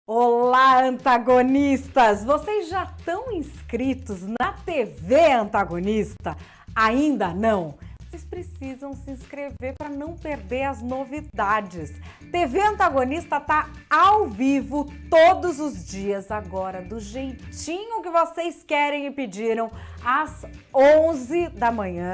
Olá, antagonistas! Vocês já estão inscritos na TV Antagonista? Ainda não? Vocês precisam se inscrever para não perder as novidades. TV Antagonista tá ao vivo todos os dias agora, do jeitinho que vocês querem e pediram, às 11 da manhã.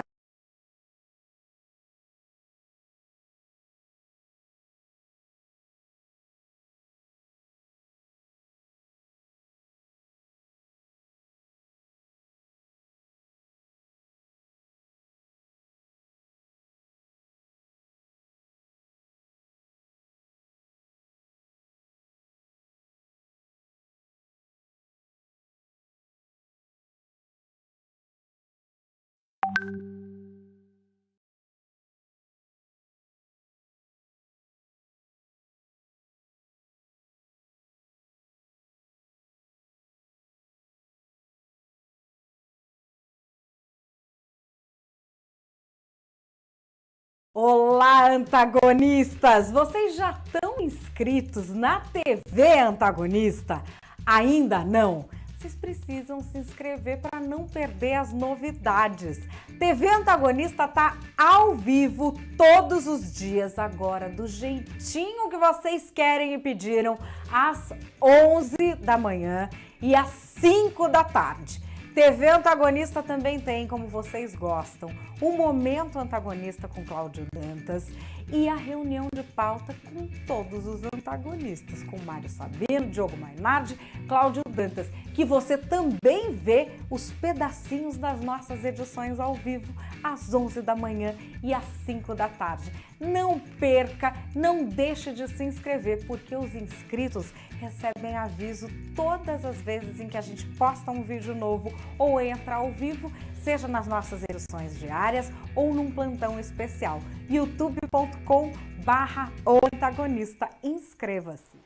Olá, antagonistas! Vocês já estão inscritos na TV Antagonista? Ainda não? Vocês precisam se inscrever para não perder as novidades. TV Antagonista tá ao vivo todos os dias agora, do jeitinho que vocês querem e pediram, às 11 da manhã e às 5 da tarde. TV Antagonista também tem, como vocês gostam, o Momento Antagonista com Cláudio Dantas e a reunião de pauta com todos os antagonistas, com Mário Sabino, Diogo Mainardi, Cláudio Dantas, que você também vê os pedacinhos das nossas edições ao vivo às 11 da manhã e às 5 da tarde. Não perca, não deixe de se inscrever, porque os inscritos recebem aviso todas as vezes em que a gente posta um vídeo novo ou entra ao vivo, seja nas nossas edições diárias ou num plantão especial. youtube.com/antagonista. Inscreva-se.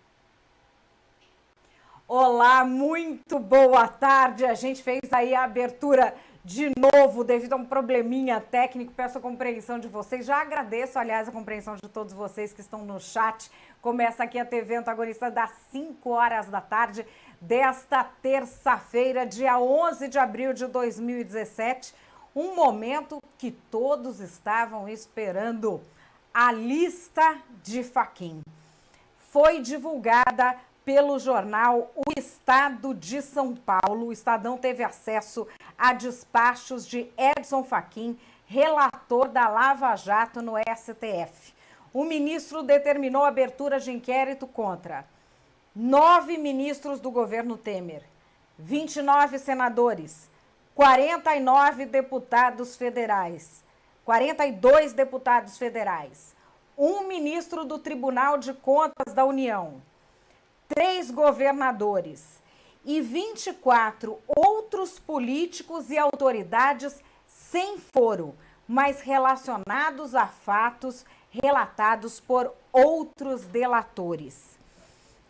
Olá, muito boa tarde. A gente fez aí a abertura de novo devido a um probleminha técnico. Peço a compreensão de vocês. Já agradeço, aliás, a compreensão de todos vocês que estão no chat. Começa aqui a TV Antagonista das 5 horas da tarde desta terça-feira, dia 11 de abril de 2017. Um momento que todos estavam esperando. A lista de Fachin foi divulgada pelo jornal O Estado de São Paulo. O Estadão teve acesso a despachos de Edson Fachin, relator da Lava Jato no STF. O ministro determinou a abertura de inquérito contra 9 ministros do governo Temer, 29 senadores, 49 deputados federais, 42 deputados federais, um ministro do Tribunal de Contas da União, 3 governadores e 24 outros políticos e autoridades sem foro, mas relacionados a fatos relatados por outros delatores.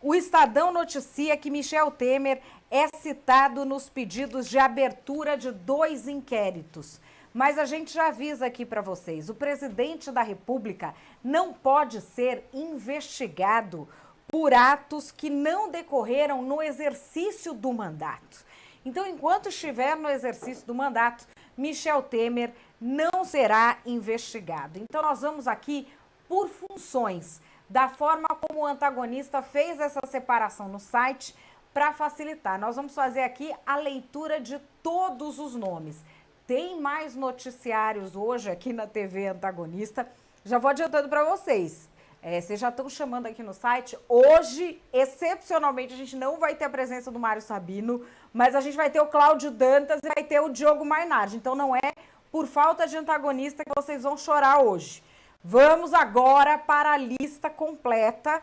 O Estadão noticia que Michel Temer é citado nos pedidos de abertura de 2 inquéritos. Mas a gente já avisa aqui para vocês, o presidente da República não pode ser investigado por atos que não decorreram no exercício do mandato. Então, enquanto estiver no exercício do mandato, Michel Temer não será investigado. Então, nós vamos aqui por funções, da forma como o antagonista fez essa separação no site para facilitar. Nós vamos fazer aqui a leitura de todos os nomes. Tem mais noticiários hoje aqui na TV Antagonista. Já vou adiantando para vocês. Vocês já estão chamando aqui no site. Hoje, excepcionalmente, a gente não vai ter a presença do Mário Sabino, mas a gente vai ter o Cláudio Dantas e vai ter o Diogo Mainardi. Então, não é por falta de antagonista que vocês vão chorar hoje. Vamos agora para a lista completa.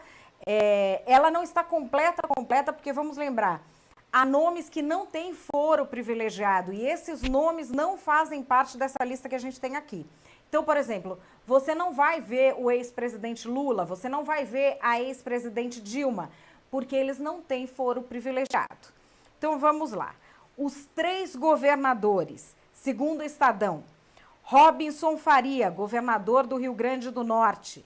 Ela não está completa, porque vamos lembrar, há nomes que não têm foro privilegiado e esses nomes não fazem parte dessa lista que a gente tem aqui. Então, por exemplo, você não vai ver o ex-presidente Lula, você não vai ver a ex-presidente Dilma, porque eles não têm foro privilegiado. Então, vamos lá. Os 3 governadores, segundo o Estadão: Robinson Faria, governador do Rio Grande do Norte;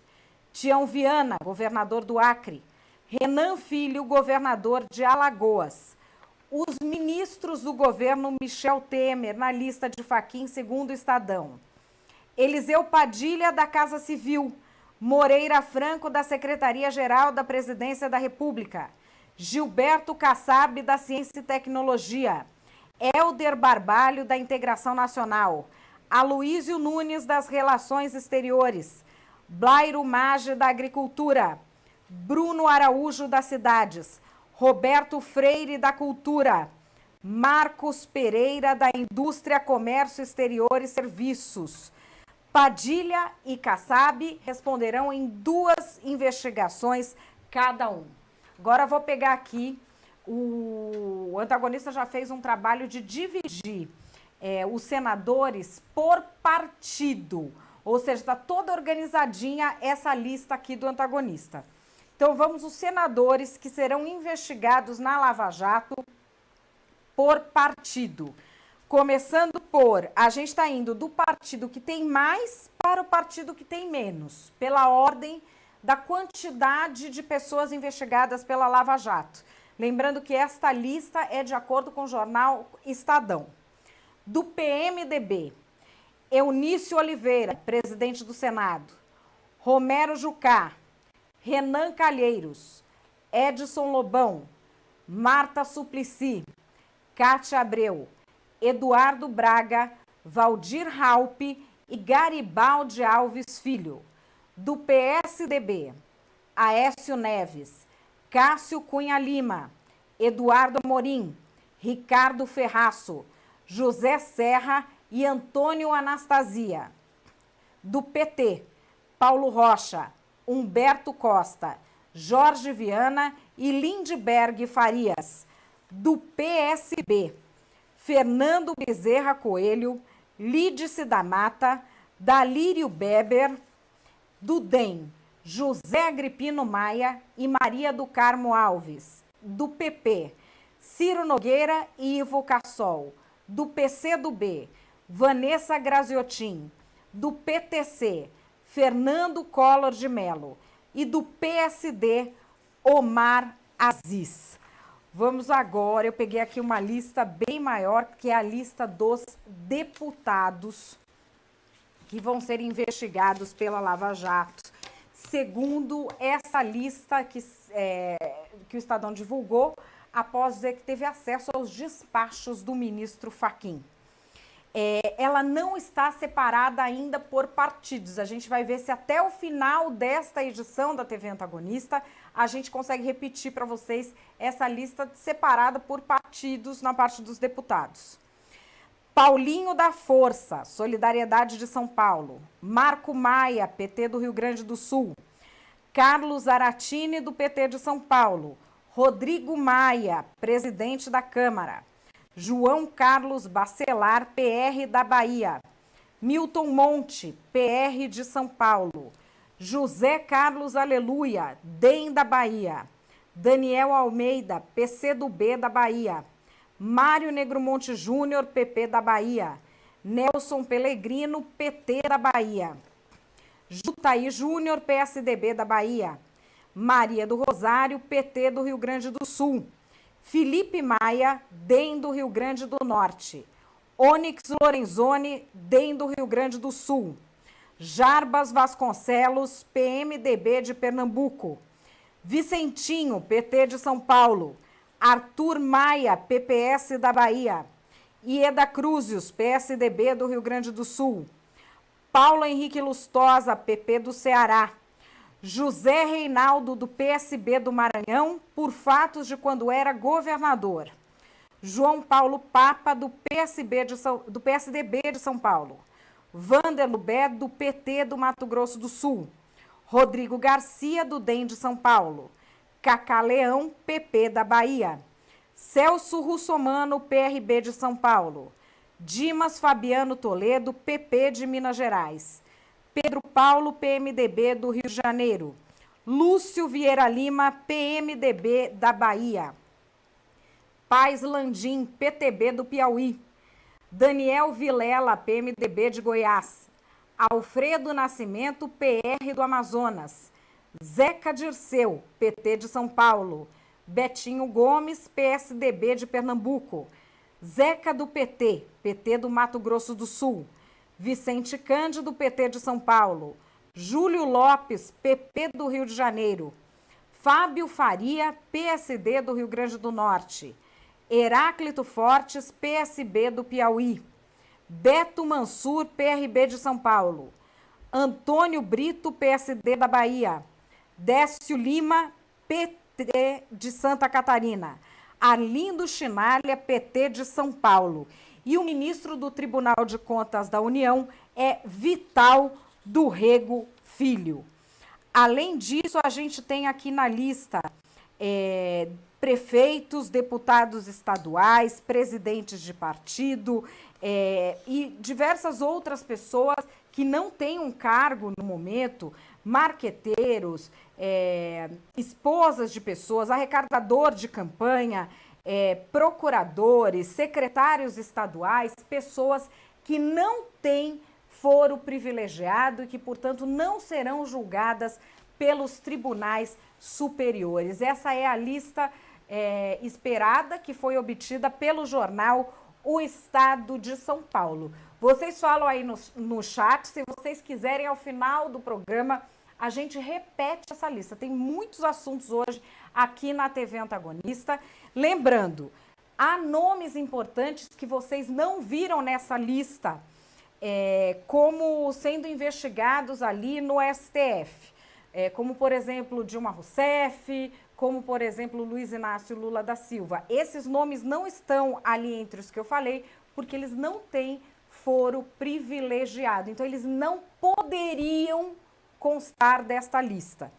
Tião Viana, governador do Acre; Renan Filho, governador de Alagoas. Os ministros do governo Michel Temer, na lista de Fachin, segundo o Estadão. Eliseu Padilha, da Casa Civil. Moreira Franco, da Secretaria-Geral da Presidência da República. Gilberto Kassab, da Ciência e Tecnologia. Helder Barbalho, da Integração Nacional. Aloísio Nunes, das Relações Exteriores. Blairo Maggi, da Agricultura. Bruno Araújo, das Cidades. Roberto Freire, da Cultura. Marcos Pereira, da Indústria, Comércio Exterior e Serviços. Padilha e Kassab responderão em 2 investigações cada um. Agora vou pegar aqui, o antagonista já fez um trabalho de dividir os senadores por partido. Ou seja, está toda organizadinha essa lista aqui do antagonista. Então vamos os senadores que serão investigados na Lava Jato por partido. Começando por, a gente está indo do partido que tem mais para o partido que tem menos, pela ordem da quantidade de pessoas investigadas pela Lava Jato. Lembrando que esta lista é de acordo com o jornal Estadão. Do PMDB, Eunício Oliveira, presidente do Senado. Romero Jucá, Renan Calheiros, Edson Lobão, Marta Suplicy, Cátia Abreu, Eduardo Braga, Valdir Raupp e Garibaldi Alves Filho. Do PSDB, Aécio Neves, Cássio Cunha Lima, Eduardo Amorim, Ricardo Ferraço, José Serra e Antônio Anastasia. Do PT, Paulo Rocha, Humberto Costa, Jorge Viana e Lindbergh Farias. Do PSB, Fernando Bezerra Coelho, Lídice da Mata, Dalírio Beber. Do DEM, José Agripino Maia e Maria do Carmo Alves. Do PP, Ciro Nogueira e Ivo Cassol. Do PCdoB, Vanessa Graziotin. Do PTC, Fernando Collor de Mello. E do PSD, Omar Aziz. Vamos agora, eu peguei aqui uma lista bem maior, que é a lista dos deputados que vão ser investigados pela Lava Jato. Segundo essa lista que o Estadão divulgou, após dizer que teve acesso aos despachos do ministro Fachin. Ela não está separada ainda por partidos. A gente vai ver se até o final desta edição da TV Antagonista a gente consegue repetir para vocês essa lista separada por partidos na parte dos deputados. Paulinho da Força, Solidariedade de São Paulo. Marco Maia, PT do Rio Grande do Sul. Carlos Aratini, do PT de São Paulo. Rodrigo Maia, presidente da Câmara. João Carlos Bacelar, PR da Bahia. Milton Monte, PR de São Paulo. José Carlos Aleluia, DEM da Bahia. Daniel Almeida, PCdoB da Bahia. Mário Negromonte Júnior, PP da Bahia. Nelson Pellegrino, PT da Bahia. Jutaí Júnior, PSDB da Bahia. Maria do Rosário, PT do Rio Grande do Sul. Felipe Maia, DEM do Rio Grande do Norte. Onyx Lorenzoni, DEM do Rio Grande do Sul. Jarbas Vasconcelos, PMDB de Pernambuco. Vicentinho, PT de São Paulo. Arthur Maia, PPS da Bahia. Ieda Cruzius, PSDB do Rio Grande do Sul. Paulo Henrique Lustosa, PP do Ceará. José Reinaldo, do PSB do Maranhão, por fatos de quando era governador. João Paulo Papa, do PSDB de São Paulo. Vander Lubé, do PT do Mato Grosso do Sul. Rodrigo Garcia, do DEM de São Paulo. Cacá Leão, PP da Bahia. Celso Russomano, PRB de São Paulo. Dimas Fabiano Toledo, PP de Minas Gerais. Pedro Paulo, PMDB do Rio de Janeiro. Lúcio Vieira Lima, PMDB da Bahia. Paz Landim, PTB do Piauí. Daniel Vilela, PMDB de Goiás. Alfredo Nascimento, PR do Amazonas. Zeca Dirceu, PT de São Paulo. Betinho Gomes, PSDB de Pernambuco. Zeca do PT, PT do Mato Grosso do Sul. Vicente Cândido, PT de São Paulo. Júlio Lopes, PP do Rio de Janeiro. Fábio Faria, PSD do Rio Grande do Norte. Heráclito Fortes, PSB do Piauí. Beto Mansur, PRB de São Paulo. Antônio Brito, PSD da Bahia. Décio Lima, PT de Santa Catarina. Arlindo Chinalha, PT de São Paulo. E o ministro do Tribunal de Contas da União é Vital do Rego Filho. Além disso, a gente tem aqui na lista prefeitos, deputados estaduais, presidentes de partido e diversas outras pessoas que não têm um cargo no momento, marqueteiros, esposas de pessoas, arrecadador de campanha, procuradores, secretários estaduais, pessoas que não têm foro privilegiado e que, portanto, não serão julgadas pelos tribunais superiores. Essa é a lista esperada que foi obtida pelo jornal O Estado de São Paulo. Vocês falam aí no chat, se vocês quiserem, ao final do programa, a gente repete essa lista. Tem muitos assuntos hoje aqui na TV Antagonista. Lembrando, há nomes importantes que vocês não viram nessa lista, como sendo investigados ali no STF. Como, por exemplo, Dilma Rousseff, como, por exemplo, Luiz Inácio Lula da Silva. Esses nomes não estão ali entre os que eu falei, porque eles não têm foro privilegiado. Então, eles não poderiam constar desta lista.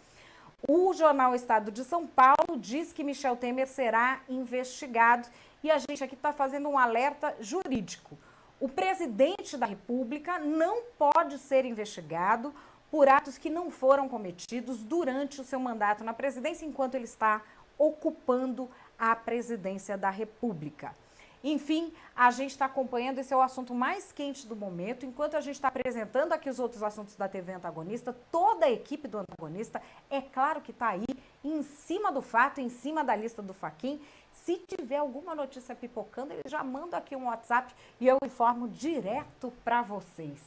O jornal Estado de São Paulo diz que Michel Temer será investigado e a gente aqui está fazendo um alerta jurídico. O presidente da República não pode ser investigado por atos que não foram cometidos durante o seu mandato na presidência, enquanto ele está ocupando a presidência da República. Enfim, a gente está acompanhando, esse é o assunto mais quente do momento. Enquanto a gente está apresentando aqui os outros assuntos da TV Antagonista, toda a equipe do Antagonista, é claro que está aí, em cima do fato, em cima da lista do Fachin. Se tiver alguma notícia pipocando, ele já manda aqui um WhatsApp e eu informo direto para vocês.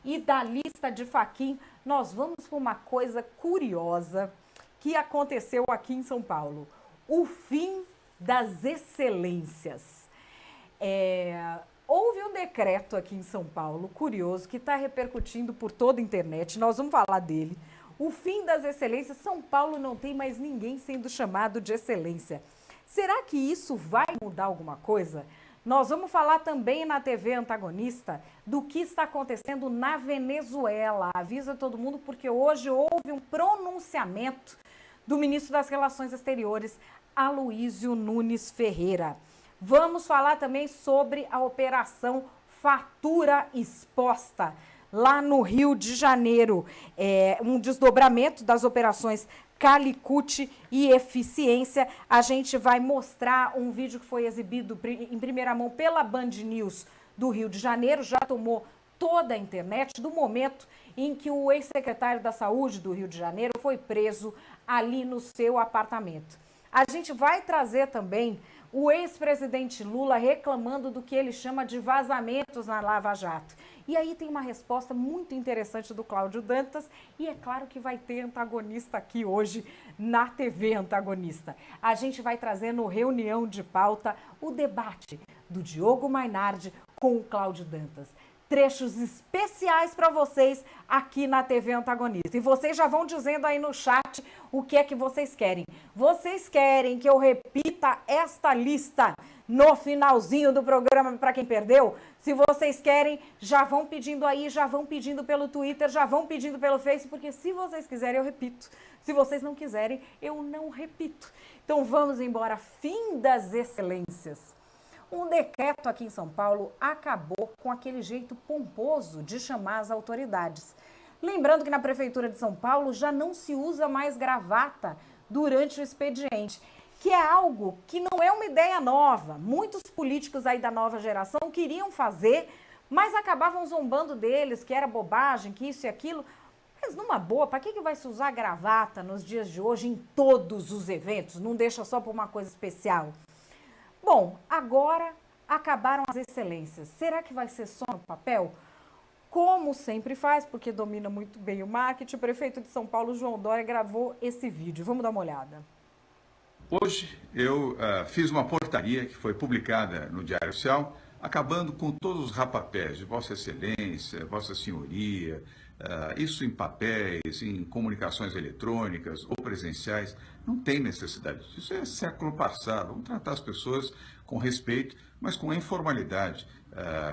E da lista de Fachin, nós vamos para uma coisa curiosa que aconteceu aqui em São Paulo. O fim das excelências. Houve um decreto aqui em São Paulo, curioso, que está repercutindo por toda a internet. Nós vamos falar dele. O fim das excelências. São Paulo não tem mais ninguém sendo chamado de excelência. Será que isso vai mudar alguma coisa? Nós vamos falar também na TV Antagonista do que está acontecendo na Venezuela. Avisa todo mundo porque hoje houve um pronunciamento do ministro das Relações Exteriores, Aloísio Nunes Ferreira. Vamos falar também sobre a Operação Fatura Exposta, lá no Rio de Janeiro. Um desdobramento das operações Calicute e Eficiência. A gente vai mostrar um vídeo que foi exibido em primeira mão pela Band News do Rio de Janeiro, já tomou toda a internet, do momento em que o ex-secretário da Saúde do Rio de Janeiro foi preso ali no seu apartamento. A gente vai trazer também o ex-presidente Lula reclamando do que ele chama de vazamentos na Lava Jato. E aí tem uma resposta muito interessante do Cláudio Dantas e é claro que vai ter antagonista aqui hoje na TV Antagonista. A gente vai trazer no Reunião de Pauta o debate do Diogo Mainardi com o Cláudio Dantas. Trechos especiais para vocês aqui na TV Antagonista. E vocês já vão dizendo aí no chat o que é que vocês querem. Vocês querem que eu repita esta lista no finalzinho do programa para quem perdeu? Se vocês querem, já vão pedindo aí, já vão pedindo pelo Twitter, já vão pedindo pelo Face, porque se vocês quiserem eu repito. Se vocês não quiserem, eu não repito. Então vamos embora. Fim das excelências. Um decreto aqui em São Paulo acabou com aquele jeito pomposo de chamar as autoridades. Lembrando que na Prefeitura de São Paulo já não se usa mais gravata durante o expediente, que é algo que não é uma ideia nova. Muitos políticos aí da nova geração queriam fazer, mas acabavam zombando deles, que era bobagem, que isso e aquilo. Mas numa boa, para que vai se usar gravata nos dias de hoje em todos os eventos? Não deixa só por uma coisa especial. Bom, agora acabaram as excelências. Será que vai ser só no papel? Como sempre faz, porque domina muito bem o marketing, o prefeito de São Paulo, João Dória, gravou esse vídeo. Vamos dar uma olhada. Hoje eu fiz uma portaria que foi publicada no Diário Oficial, acabando com todos os rapapés de Vossa Excelência, Vossa Senhoria, isso em papéis, em comunicações eletrônicas ou presenciais. Não tem necessidade disso. Isso é século passado. Vamos tratar as pessoas com respeito, mas com informalidade,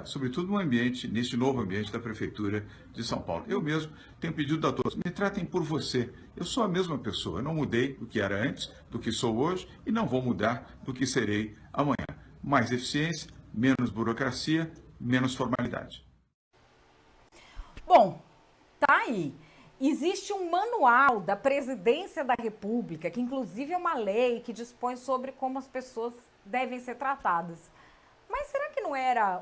sobretudo no ambiente, neste novo ambiente da Prefeitura de São Paulo. Eu mesmo tenho pedido a todos, me tratem por você. Eu sou a mesma pessoa, eu não mudei do que era antes, do que sou hoje e não vou mudar do que serei amanhã. Mais eficiência, menos burocracia, menos formalidade. Bom, tá aí. Existe um manual da Presidência da República, que inclusive é uma lei que dispõe sobre como as pessoas devem ser tratadas. Mas será que não era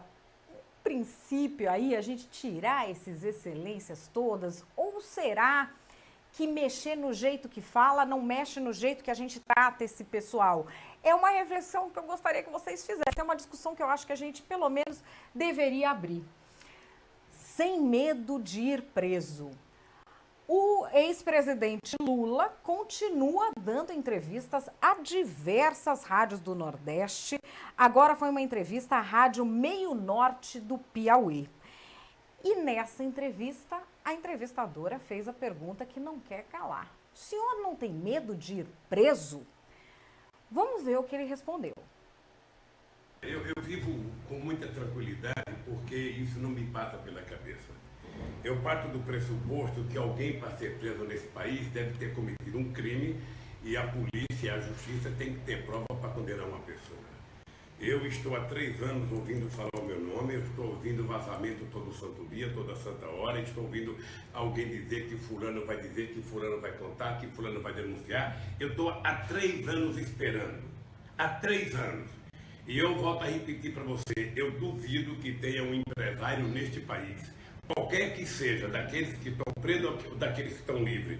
um princípio aí a gente tirar essas excelências todas? Ou será que mexer no jeito que fala não mexe no jeito que a gente trata esse pessoal? É uma reflexão que eu gostaria que vocês fizessem. É uma discussão que eu acho que a gente, pelo menos, deveria abrir. Sem medo de ir preso. O ex-presidente Lula continua dando entrevistas a diversas rádios do Nordeste. Agora foi uma entrevista à Rádio Meio Norte do Piauí. E nessa entrevista, a entrevistadora fez a pergunta que não quer calar. O senhor não tem medo de ir preso? Vamos ver o que ele respondeu. Eu vivo com muita tranquilidade porque isso não me passa pela cabeça. Eu parto do pressuposto que alguém, para ser preso nesse país, deve ter cometido um crime e a polícia e a justiça têm que ter prova para condenar uma pessoa. Eu estou há 3 anos ouvindo falar o meu nome, eu estou ouvindo vazamento todo santo dia, toda santa hora, estou ouvindo alguém dizer que fulano vai dizer, que fulano vai contar, que fulano vai denunciar. Eu estou há 3 anos esperando. Há 3 anos. E eu volto a repetir para você, eu duvido que tenha um empresário neste país, qualquer que seja, daqueles que estão presos ou daqueles que estão livres,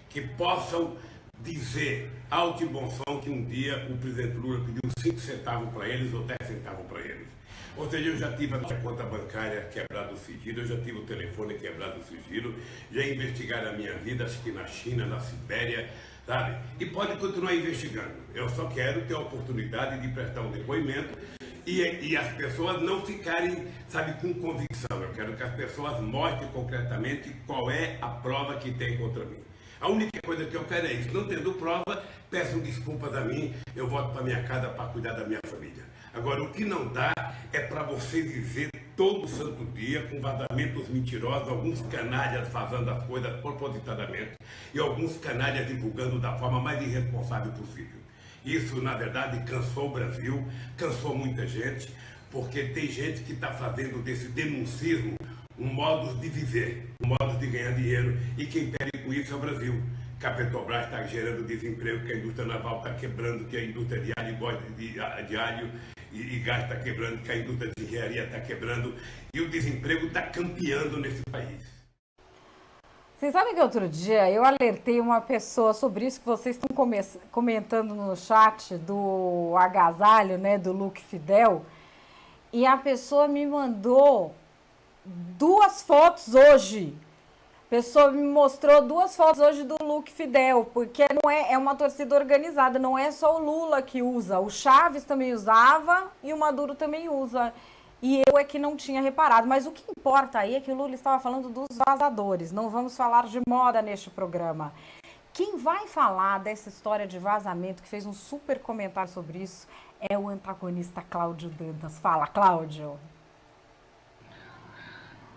que possam dizer alto e bom som que um dia o presidente Lula pediu 5 centavos para eles ou 10 centavos para eles. Ou seja, eu já tive a minha conta bancária quebrada o sigilo, eu já tive o telefone quebrado o sigilo, já investigaram a minha vida, acho que na China, na Sibéria, sabe? E pode continuar investigando. Eu só quero ter a oportunidade de prestar um depoimento e as pessoas não ficarem, sabe, com convicção. Eu quero que as pessoas mostrem concretamente qual é a prova que tem contra mim. A única coisa que eu quero é isso. Não tendo prova, peçam desculpas a mim, eu volto para minha casa para cuidar da minha família. Agora, o que não dá é para você dizer todo santo dia, com vazamentos mentirosos, alguns canalhas vazando as coisas propositadamente e alguns canalhas divulgando da forma mais irresponsável possível. Isso, na verdade, cansou o Brasil, cansou muita gente, porque tem gente que está fazendo desse denuncismo um modo de viver, um modo de ganhar dinheiro, e quem perde com isso é o Brasil. Que a Petrobras está gerando desemprego, que a indústria naval está quebrando, que a indústria de alho e gás está quebrando, que a indústria de engenharia está quebrando, e o desemprego está campeando nesse país. Vocês sabem que outro dia eu alertei uma pessoa sobre isso que vocês estão comentando no chat do agasalho, né, do look Fidel, e a pessoa me mandou 2 fotos hoje. A pessoa me mostrou 2 fotos hoje do look Fidel, porque não é uma torcida organizada, não é só o Lula que usa, o Chaves também usava e o Maduro também usa. E eu é que não tinha reparado. Mas o que importa aí é que o Lula estava falando dos vazadores. Não vamos falar de moda neste programa. Quem vai falar dessa história de vazamento, que fez um super comentário sobre isso, é o antagonista Cláudio Dantas. Fala, Cláudio.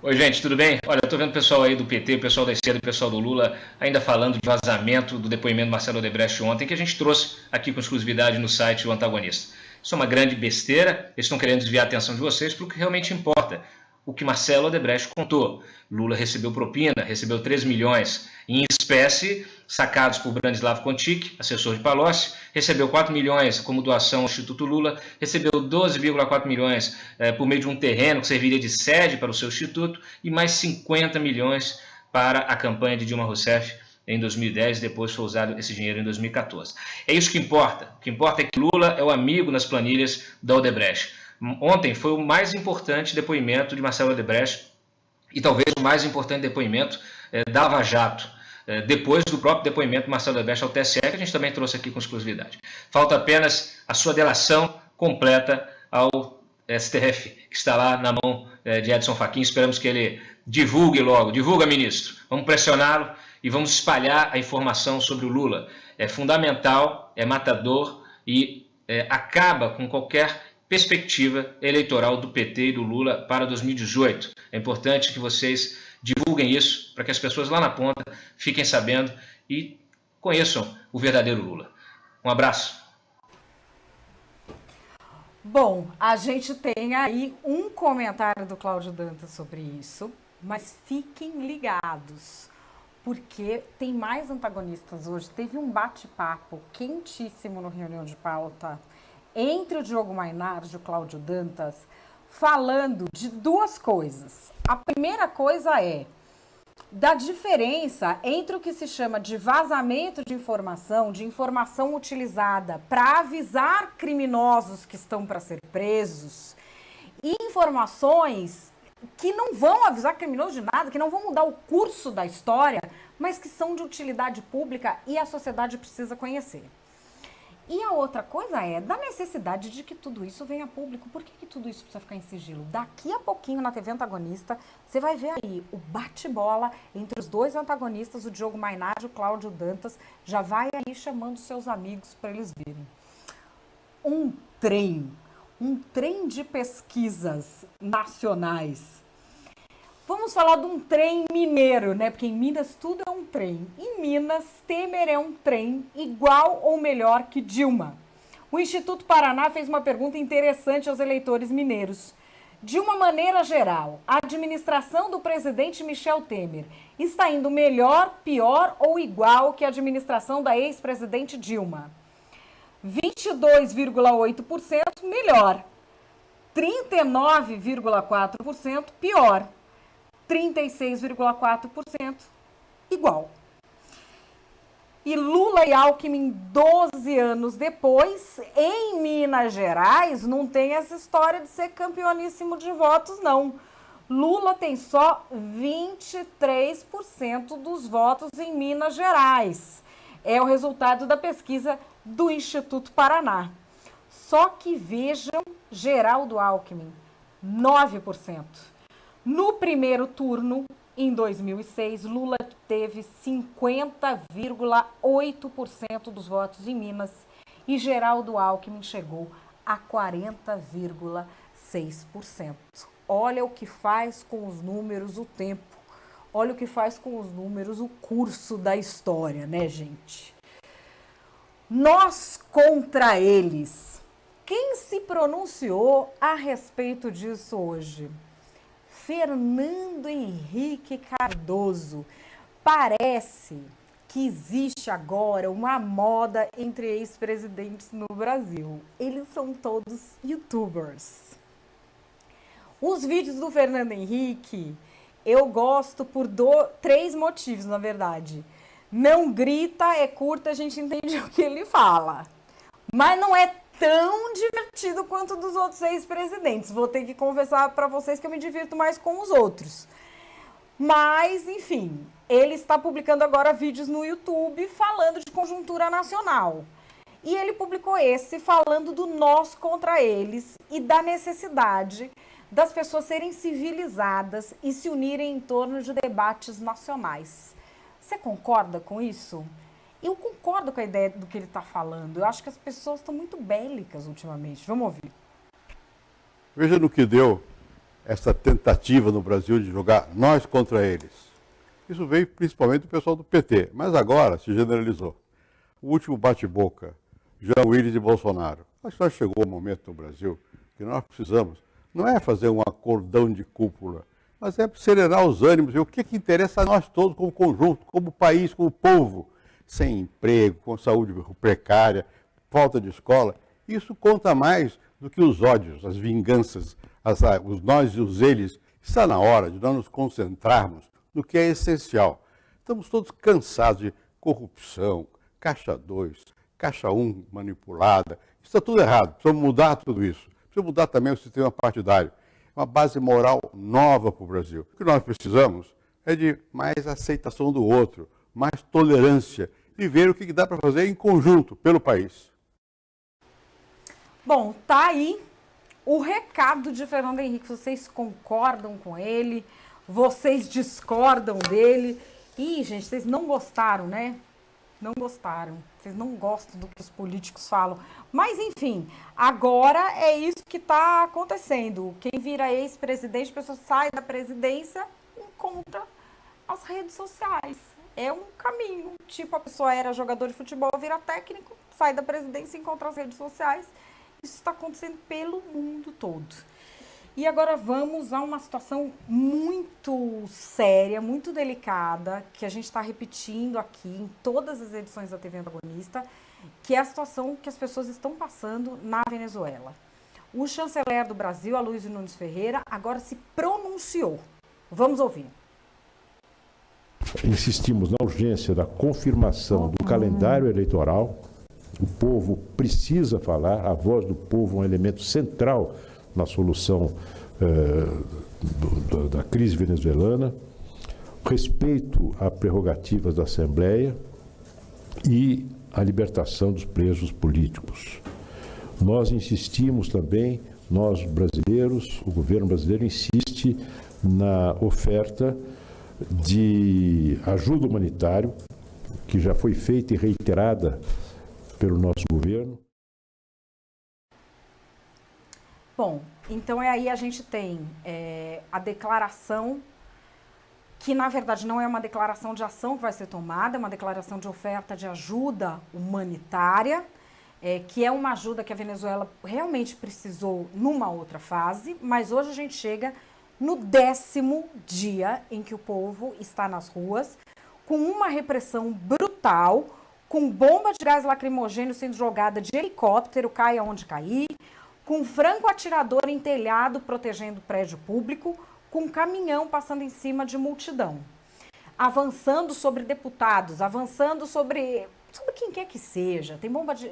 Oi, gente, tudo bem? Olha, eu tô vendo o pessoal aí do PT, o pessoal da esquerda e o pessoal do Lula ainda falando de vazamento do depoimento do Marcelo Odebrecht ontem, que a gente trouxe aqui com exclusividade no site O Antagonista. Isso é uma grande besteira, eles estão querendo desviar a atenção de vocês para o que realmente importa. O que Marcelo Odebrecht contou. Lula recebeu propina, recebeu 3 milhões em espécie, sacados por Branislav Contic, assessor de Palocci, recebeu 4 milhões como doação ao Instituto Lula, recebeu 12,4 milhões por meio de um terreno que serviria de sede para o seu instituto e mais 50 milhões para a campanha de Dilma Rousseff em 2010, depois foi usado esse dinheiro em 2014. É isso que importa. O que importa é que Lula é o amigo nas planilhas da Odebrecht. Ontem foi o mais importante depoimento de Marcelo Odebrecht e talvez o mais importante depoimento da Lava Jato, depois do próprio depoimento de Marcelo Odebrecht ao TSE, que a gente também trouxe aqui com exclusividade. Falta apenas a sua delação completa ao STF, que está lá na mão de Edson Fachin. Esperamos que ele divulgue logo. Divulga, ministro. Vamos pressioná-lo e vamos espalhar a informação sobre o Lula. É fundamental, é matador e acaba com qualquer perspectiva eleitoral do PT e do Lula para 2018. É importante que vocês divulguem isso para que as pessoas lá na ponta fiquem sabendo e conheçam o verdadeiro Lula. Um abraço. Bom, a gente tem aí um comentário do Cláudio Dantas sobre isso, mas fiquem ligados, porque tem mais antagonistas hoje. Teve um bate-papo quentíssimo no Reunião de Pauta entre o Diogo Mainardi e o Cláudio Dantas, falando de duas coisas. A primeira coisa é da diferença entre o que se chama de vazamento de informação utilizada para avisar criminosos que estão para ser presos, e informações que não vão avisar criminosos de nada, que não vão mudar o curso da história, mas que são de utilidade pública e a sociedade precisa conhecer. E a outra coisa é da necessidade de que tudo isso venha a público. Por que tudo isso precisa ficar em sigilo? Daqui a pouquinho, na TV Antagonista, você vai ver aí o bate-bola entre os dois antagonistas, o Diogo Mainardi e o Cláudio Dantas. Já vai aí chamando seus amigos para eles virem. Um trem de pesquisas nacionais. Vamos falar de um trem mineiro, né? Porque em Minas tudo é um trem. Em Minas, Temer é um trem igual ou melhor que Dilma. O Instituto Paraná fez uma pergunta interessante aos eleitores mineiros. De uma maneira geral, a administração do presidente Michel Temer está indo melhor, pior ou igual que a administração da ex-presidente Dilma? 22,8% melhor, 39,4% pior, 36,4% igual. E Lula e Alckmin, 12 anos depois, em Minas Gerais, não tem essa história de ser campeoníssimo de votos, não. Lula tem só 23% dos votos em Minas Gerais. É o resultado da pesquisa do Instituto Paraná. Só que vejam Geraldo Alckmin, 9%. No primeiro turno, em 2006, Lula teve 50,8% dos votos em Minas e Geraldo Alckmin chegou a 40,6%. Olha o que faz com os números o tempo. Olha o que faz com os números o curso da história, né, gente? Nós contra eles. Quem se pronunciou a respeito disso hoje? Fernando Henrique Cardoso. Parece que existe agora uma moda entre ex-presidentes no Brasil. Eles são todos youtubers. Os vídeos do Fernando Henrique eu gosto por 3 motivos, na verdade. Não grita, é curta, a gente entende o que ele fala. Mas não é tão divertido quanto dos outros ex-presidentes. Vou ter que confessar para vocês que eu me divirto mais com os outros. Mas, enfim, ele está publicando agora vídeos no YouTube falando de conjuntura nacional. E ele publicou esse falando do nós contra eles e da necessidade das pessoas serem civilizadas e se unirem em torno de debates nacionais. Você concorda com isso? Eu concordo com a ideia do que ele está falando. Eu acho que as pessoas estão muito bélicas ultimamente. Vamos ouvir. Veja no que deu essa tentativa no Brasil de jogar nós contra eles. Isso veio principalmente do pessoal do PT, mas agora se generalizou. O último bate-boca, Jean Willis e Bolsonaro. Acho que nós chegou o momento no Brasil que nós precisamos, não é fazer um acordão de cúpula, mas é serenar os ânimos e o que interessa a nós todos como conjunto, como país, como povo. Sem emprego, com saúde precária, falta de escola, isso conta mais do que os ódios, as vinganças, os nós e os eles. Está na hora de nós nos concentrarmos no que é essencial. Estamos todos cansados de corrupção, Caixa 2, Caixa 1 manipulada. Isso está tudo errado, precisamos mudar tudo isso. Precisamos mudar também o sistema partidário. Uma base moral nova para o Brasil. O que nós precisamos é de mais aceitação do outro, mais tolerância e ver o que dá para fazer em conjunto pelo país. Bom, tá aí o recado de Fernando Henrique. Vocês concordam com ele? Vocês discordam dele? Ih, gente, vocês não gostaram, né? Não gostaram. Vocês não gostam do que os políticos falam. Mas, enfim, agora é isso que está acontecendo. Quem vira ex-presidente, a pessoa sai da presidência e encontra as redes sociais. É um caminho. Tipo, a pessoa era jogador de futebol, vira técnico, sai da presidência e encontra as redes sociais. Isso está acontecendo pelo mundo todo. E agora vamos a uma situação muito séria, muito delicada, que a gente está repetindo aqui em todas as edições da TV Antagonista, que é a situação que as pessoas estão passando na Venezuela. O chanceler do Brasil, Aloysio Nunes Ferreira, agora se pronunciou. Vamos ouvir. Insistimos na urgência da confirmação do calendário eleitoral. O povo precisa falar, a voz do povo é um elemento central na solução da crise venezuelana, respeito a prerrogativas da Assembleia e a libertação dos presos políticos. Nós insistimos também, nós brasileiros, o governo brasileiro insiste na oferta de ajuda humanitária, que já foi feita e reiterada pelo nosso governo. Bom, então aí a gente tem a declaração, que na verdade não é uma declaração de ação que vai ser tomada, é uma declaração de oferta de ajuda humanitária, que é uma ajuda que a Venezuela realmente precisou numa outra fase, mas hoje a gente chega no 10º dia em que o povo está nas ruas, com uma repressão brutal, com bomba de gás lacrimogêneo sendo jogada de helicóptero, caia onde cair, com franco atirador em telhado protegendo prédio público, com caminhão passando em cima de multidão, avançando sobre deputados, avançando sobre quem quer que seja.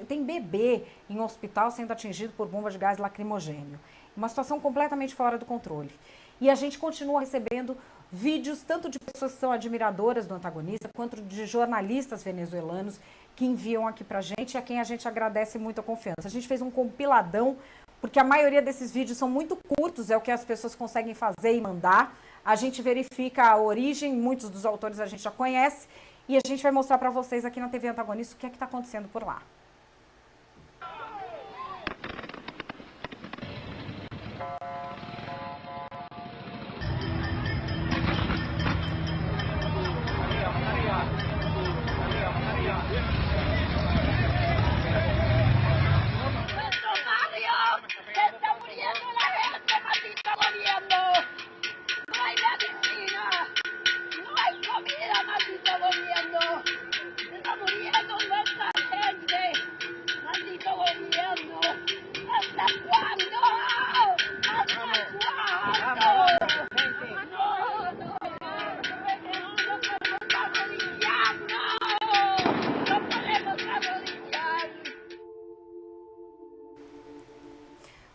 Tem bebê em hospital sendo atingido por bomba de gás lacrimogêneo. Uma situação completamente fora do controle. E a gente continua recebendo vídeos tanto de pessoas que são admiradoras do Antagonista, quanto de jornalistas venezuelanos que enviam aqui pra gente e a quem a gente agradece muito a confiança. A gente fez um compiladão, porque a maioria desses vídeos são muito curtos, é o que as pessoas conseguem fazer e mandar. A gente verifica a origem, muitos dos autores a gente já conhece, e a gente vai mostrar para vocês aqui na TV Antagonista o que é que está acontecendo por lá.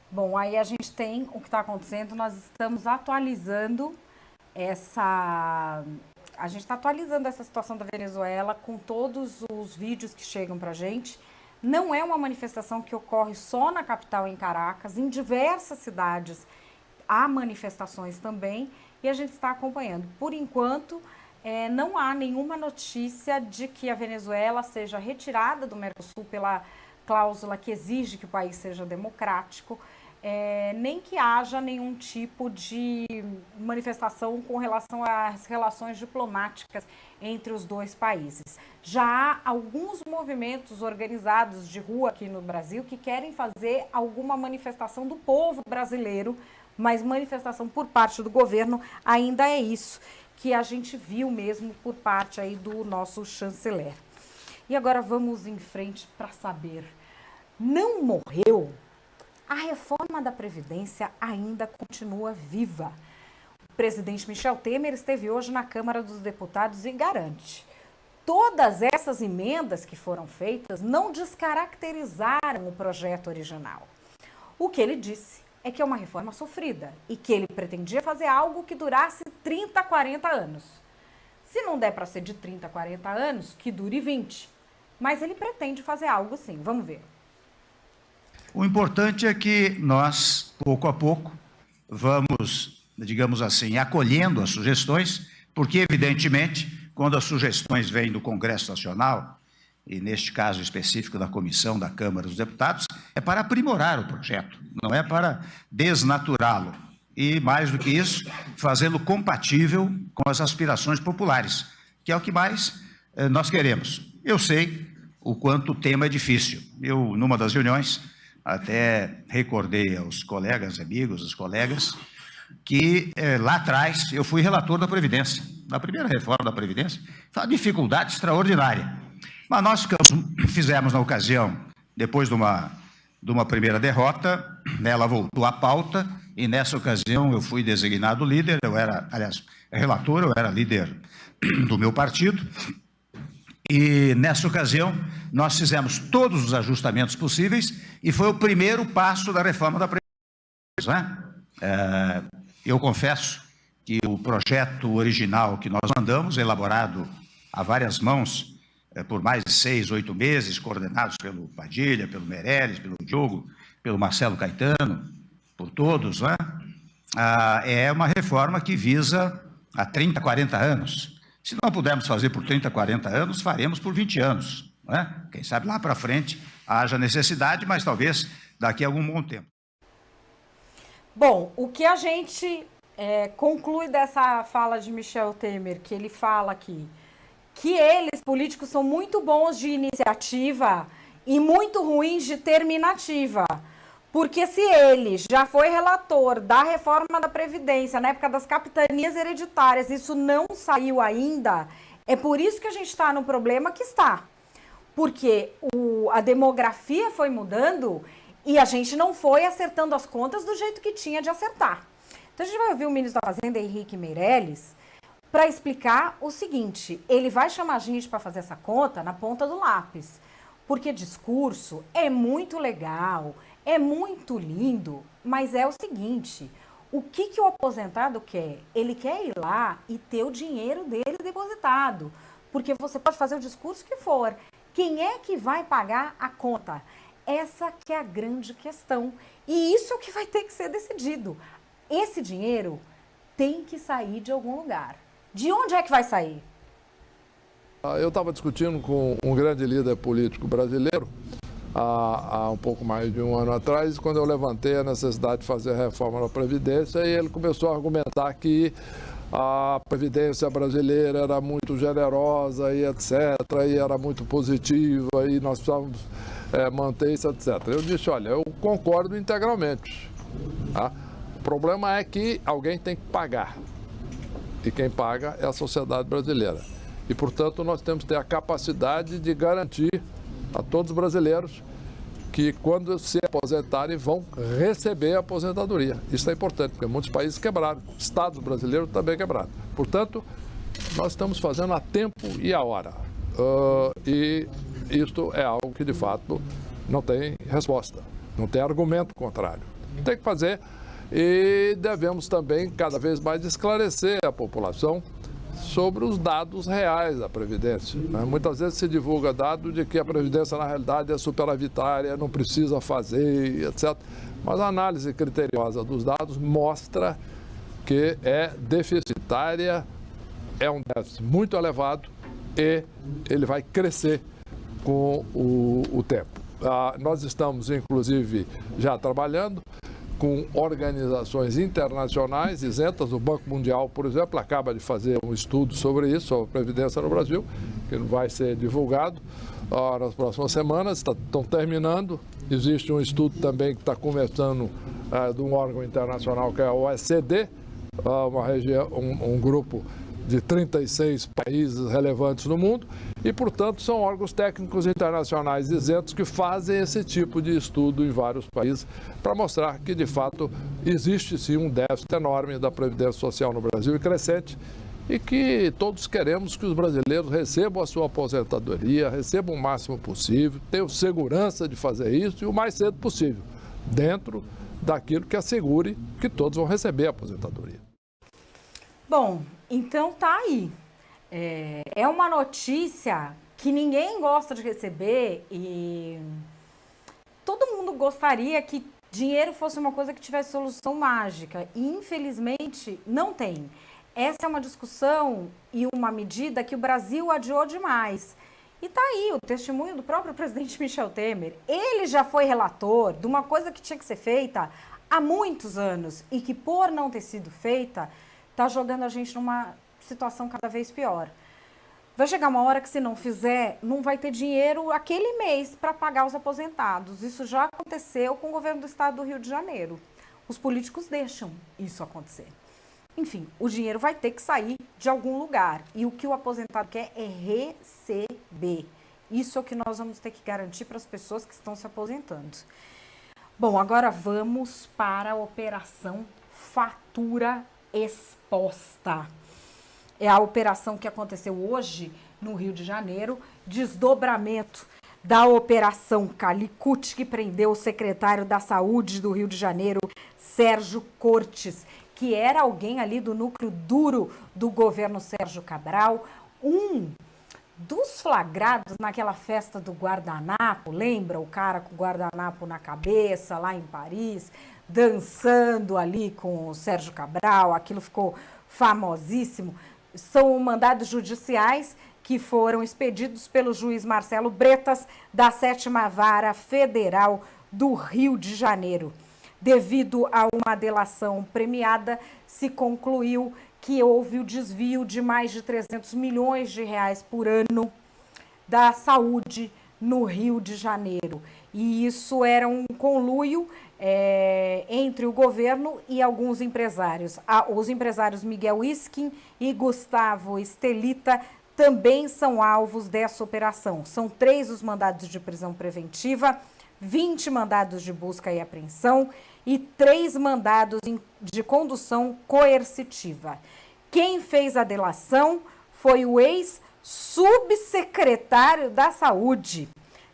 Bom, aí a gente tem o que está acontecendo, nós estamos atualizando essa situação da Venezuela com todos os vídeos que chegam para a gente. Não é uma manifestação que ocorre só na capital, em Caracas, em diversas cidades há manifestações também e a gente está acompanhando. Por enquanto, não há nenhuma notícia de que a Venezuela seja retirada do Mercosul pela cláusula que exige que o país seja democrático, nem que haja nenhum tipo de manifestação com relação às relações diplomáticas entre os dois países. Já há alguns movimentos organizados de rua aqui no Brasil que querem fazer alguma manifestação do povo brasileiro, mas manifestação por parte do governo ainda é isso que a gente viu mesmo por parte aí do nosso chanceler. E agora vamos em frente para saber, não morreu? A reforma da Previdência ainda continua viva. presidente Michel Temer esteve hoje na Câmara dos Deputados e garante: todas essas emendas que foram feitas não descaracterizaram o projeto original. O que ele disse é que é uma reforma sofrida e que ele pretendia fazer algo que durasse 30, 40 anos. Se não der para ser de 30, 40 anos, que dure 20. Mas ele pretende fazer algo sim. Vamos ver. O importante é que nós, pouco a pouco, vamos, digamos assim, acolhendo as sugestões, porque, evidentemente, quando as sugestões vêm do Congresso Nacional, e neste caso específico da Comissão da Câmara dos Deputados, é para aprimorar o projeto, não é para desnaturá-lo. E, mais do que isso, fazê-lo compatível com as aspirações populares, que é o que mais nós queremos. Eu sei o quanto o tema é difícil. Eu, numa das reuniões, até recordei aos colegas, amigos, os colegas, que lá atrás eu fui relator da Previdência, da primeira reforma da Previdência, foi uma dificuldade extraordinária. Mas nós fizemos na ocasião, depois de uma primeira derrota, ela voltou à pauta, e nessa ocasião eu fui designado líder, eu era, aliás, relator, eu era líder do meu partido, e nessa ocasião nós fizemos todos os ajustamentos possíveis, e foi o primeiro passo da reforma da Previdência, né? Eu confesso que o projeto original que nós mandamos, elaborado a várias mãos, por mais de 6, 8 meses, coordenados pelo Padilha, pelo Meirelles, pelo Diogo, pelo Marcelo Caetano, por todos, né? É uma reforma que visa há 30, 40 anos. Se não pudermos fazer por 30, 40 anos, faremos por 20 anos. Né? Quem sabe lá para frente haja necessidade, mas talvez daqui a algum bom tempo. Bom, o que a gente conclui dessa fala de Michel Temer, que ele fala aqui, que eles, políticos, são muito bons de iniciativa e muito ruins de terminativa. Porque se ele já foi relator da reforma da Previdência na época das capitanias hereditárias, isso não saiu ainda, é por isso que a gente está no problema que está. Porque a demografia foi mudando e a gente não foi acertando as contas do jeito que tinha de acertar. Então a gente vai ouvir o ministro da Fazenda, Henrique Meirelles, para explicar o seguinte: ele vai chamar a gente para fazer essa conta na ponta do lápis. Porque discurso é muito legal, é muito lindo, mas é o seguinte: o que o aposentado quer? Ele quer ir lá e ter o dinheiro dele depositado. Porque você pode fazer o discurso que for. Quem é que vai pagar a conta? Essa que é a grande questão. E isso é o que vai ter que ser decidido. Esse dinheiro tem que sair de algum lugar. De onde é que vai sair? Eu estava discutindo com um grande líder político brasileiro há um pouco mais de um ano atrás, quando eu levantei a necessidade de fazer a reforma da Previdência, e ele começou a argumentar que a Previdência brasileira era muito generosa e etc., e era muito positiva, e nós precisávamos manter isso, etc. Eu disse: olha, eu concordo integralmente. Tá? O problema é que alguém tem que pagar. E quem paga é a sociedade brasileira. E, portanto, nós temos que ter a capacidade de garantir a todos os brasileiros que, quando se aposentarem, vão receber a aposentadoria. Isso é importante, porque muitos países quebraram, estados brasileiros também quebraram. Portanto, nós estamos fazendo a tempo e a hora. E isto é algo que, de fato, não tem resposta, não tem argumento contrário. Tem que fazer. E devemos também, cada vez mais, esclarecer a população sobre os dados reais da Previdência. Muitas vezes se divulga dado de que a Previdência, na realidade, é superavitária, não precisa fazer, etc. Mas a análise criteriosa dos dados mostra que é deficitária, é um déficit muito elevado e ele vai crescer com o tempo. Nós estamos, inclusive, já trabalhando com organizações internacionais isentas. O Banco Mundial, por exemplo, acaba de fazer um estudo sobre isso, sobre a Previdência no Brasil, que vai ser divulgado nas próximas semanas, estão terminando. Existe um estudo também que está começando de um órgão internacional que é a OECD, um grupo de 36 países relevantes no mundo e, portanto, são órgãos técnicos internacionais isentos que fazem esse tipo de estudo em vários países para mostrar que, de fato, existe sim um déficit enorme da Previdência Social no Brasil e crescente, e que todos queremos que os brasileiros recebam a sua aposentadoria, recebam o máximo possível, tenham segurança de fazer isso e o mais cedo possível, dentro daquilo que assegure que todos vão receber a aposentadoria. Bom, então tá aí. É uma notícia que ninguém gosta de receber e todo mundo gostaria que dinheiro fosse uma coisa que tivesse solução mágica e, infelizmente, não tem. Essa é uma discussão e uma medida que o Brasil adiou demais. E tá aí o testemunho do próprio presidente Michel Temer. Ele já foi relator de uma coisa que tinha que ser feita há muitos anos e que, por não ter sido feita, tá jogando a gente numa situação cada vez pior. Vai chegar uma hora que, se não fizer, não vai ter dinheiro aquele mês para pagar os aposentados. Isso já aconteceu com o governo do estado do Rio de Janeiro. Os políticos deixam isso acontecer. Enfim, o dinheiro vai ter que sair de algum lugar. E o que o aposentado quer é receber. Isso é o que nós vamos ter que garantir para as pessoas que estão se aposentando. Bom, agora vamos para a Operação Fatura Exposta. É a operação que aconteceu hoje no Rio de Janeiro, desdobramento da Operação Calicut, que prendeu o secretário da Saúde do Rio de Janeiro, Sérgio Cortes, que era alguém ali do núcleo duro do governo Sérgio Cabral, um dos flagrados naquela festa do guardanapo, lembra? O cara com o guardanapo na cabeça, lá em Paris, dançando ali com o Sérgio Cabral, aquilo ficou famosíssimo. São mandados judiciais que foram expedidos pelo juiz Marcelo Bretas, da 7ª Vara Federal do Rio de Janeiro. Devido a uma delação premiada, se concluiu que houve o desvio de mais de 300 milhões de reais por ano da saúde no Rio de Janeiro. E isso era um conluio entre o governo e alguns empresários. Os empresários Miguel Iskin e Gustavo Estelita também são alvos dessa operação. São 3 os mandados de prisão preventiva, 20 mandados de busca e apreensão e 3 mandados de condução coercitiva. Quem fez a delação foi o ex-subsecretário da Saúde,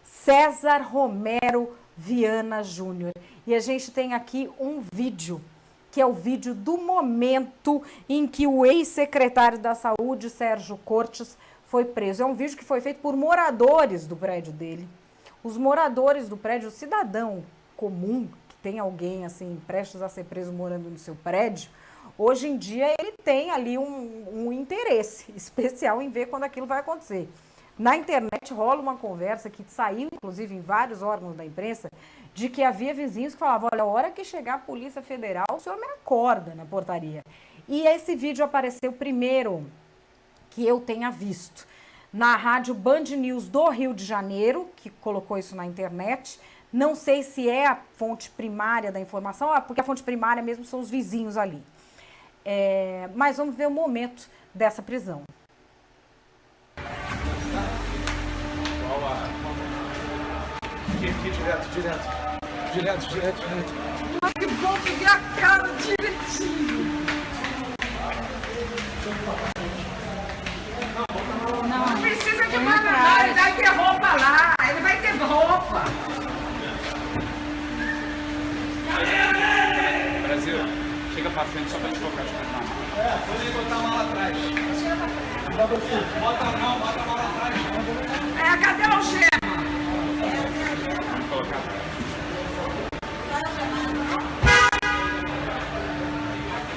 César Romero Viana Júnior. E a gente tem aqui um vídeo, que é o vídeo do momento em que o ex-secretário da Saúde, Sérgio Cortes, foi preso. É um vídeo que foi feito por moradores do prédio dele. Os moradores do prédio, o cidadão comum, que tem alguém assim prestes a ser preso morando no seu prédio, hoje em dia ele tem ali um interesse especial em ver quando aquilo vai acontecer. Na internet rola uma conversa que saiu, inclusive, em vários órgãos da imprensa, de que havia vizinhos que falavam: olha, a hora que chegar a Polícia Federal, o senhor me acorda na portaria. E esse vídeo apareceu primeiro que eu tenha visto na rádio Band News do Rio de Janeiro, que colocou isso na internet. Não sei se é a fonte primária da informação, porque a fonte primária mesmo são os vizinhos ali. Mas vamos ver o momento dessa prisão. Aqui, direto. Ai, que bom que ver a cara direitinho. Não precisa de mais nada, ele vai ter roupa lá, ele vai ter roupa. Brasil, chega pra frente só pra te colocar de mala. Pode botar a mala atrás. Bota a mala atrás. Cadê o Gema? Vamos colocar atrás.